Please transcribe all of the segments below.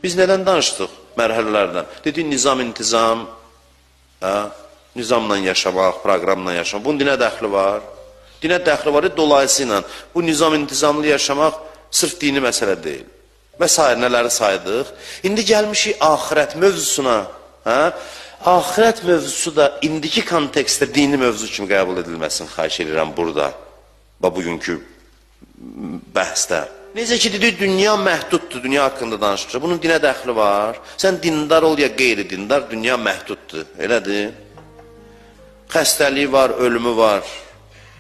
Biz nədən danışdıq mərhələlərdən? Dedik, nizam-intizam, nizamla yaşamaq, proqramla yaşamaq. Bunun dinə dəxli var. Dinə dəxli var, dolayısıyla bu nizam-intizamlı yaşamaq sırf dini məsələ deyil. Və s. nələri saydıq? İndi gəlmişik axirət mövzusuna. Axirət mövzusu da indiki kontekstdə dini mövzu kimi qəbul edilməsin, xahiş edirəm burada. Bugünkü bəhsdə. Necə ki, dedik, dünya məhduddur, dünya haqqında danışırıq. Bunun dinə dəxli var. Sən dindar ol ya qeyri-dindar, dünya məhduddur. Elədir? Xəstəliyi var, ölümü var.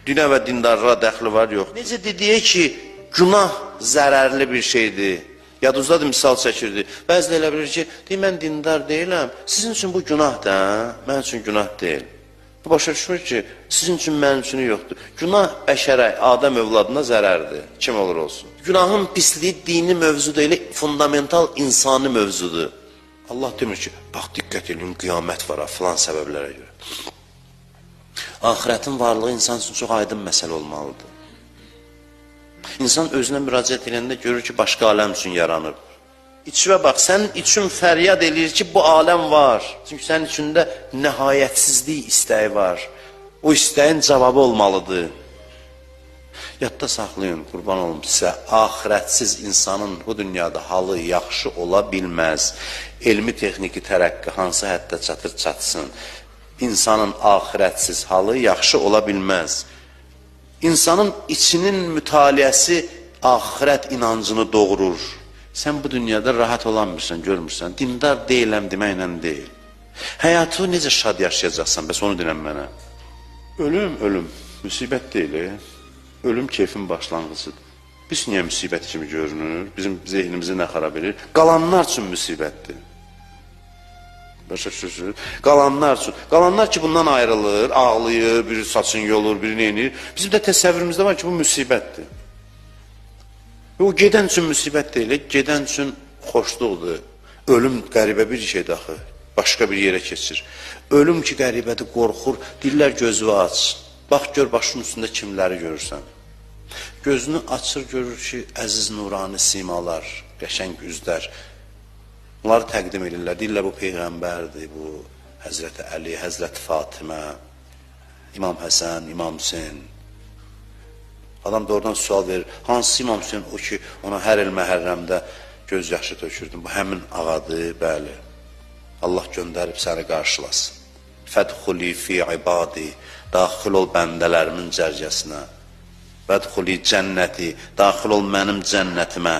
Dinə və dindarlığa dəxli var, yox. Necə dedik ki, günah zərərli bir şeydir. Yadınızdadır, misal çəkirdi. Bəzilə elə bilir ki, mən dindar deyiləm, sizin üçün bu günahdır, mənim üçün günah deyil. Bu başa düşmür ki, sizin üçün mənim üçün yoxdur. Günah bəşərə, Adəm övladına zərərdir, kim olur olsun. Günahın pisliyi dini mövzu deyil, fundamental insani mövzudur. Allah demir ki, bax, diqqət edin, qiyamət var, filan səbəblərə görə. Axirətin varlığı insan üçün çox aydın məsələ olmalıdır. İnsan özünə müraciət edəndə görür ki, başqa aləm üçün yaranıb. İçvə bax, sənin üçün fəryad eləyir ki, bu aləm var. Çünki sənin içində nəhayətsizlik istəyi var. O istəyin cavabı olmalıdır. Yadda saxlayın, qurban olum sizə, axirətsiz insanın bu dünyada halı yaxşı ola bilməz. Elmi texniki tərəqqi hansı həddə çatır çatsın. İnsanın axirətsiz halı yaxşı ola bilməz. İnsanın içinin mütaliəsi axirət inancını doğurur. Sən bu dünyada rahat olanmırsan, görmürsən. Dindar deyiləm deməklə deyil. Həyatı necə şad yaşayacaqsan, bəs onu dinən mənə. Ölüm, müsibət deyil. Ölüm keyfin başlanğıcıdır. Biz niyə müsibət kimi görünür? Bizim zehnimizi nə xarab edir? Qalanlar üçün müsibətdir. Başa düşürsünüz? Qalanlar üçün. Qalanlar ki, bundan ayrılır, ağlayır, biri saçın yolur, biri neyinir. Bizim də təsəvvürümüzdə var ki, bu müsibətdir. O gedən üçün müsibət deyil, gedən üçün xoşluqdur. Ölüm qəribə bir şeydir axı, başqa bir yerə keçir. Ölüm ki, qəribədir, qorxur, dillər gözü aç. Bax, gör başının üstündə kimləri görürsən. Gözünü açır, görür ki, əziz nurani simalar, qəşəng üzlər. Bunları təqdim edirlər, deyirlər bu Peyğəmbərdir, bu Həzrəti Əli, Həzrəti Fatimə, İmam Həsən, İmam Hüseyin. Adam da oradan sual verir, hansı İmam Hüseyin o ki, ona hər il məhərrəmdə göz yaşı tökürdün, bu həmin ağadır, bəli. Allah göndərib səni qarşılasın. Fədxuli fi ibadi, daxil ol bəndələrimin cərgəsinə. Fədxuli cənnəti, daxil ol mənim cənnətimə.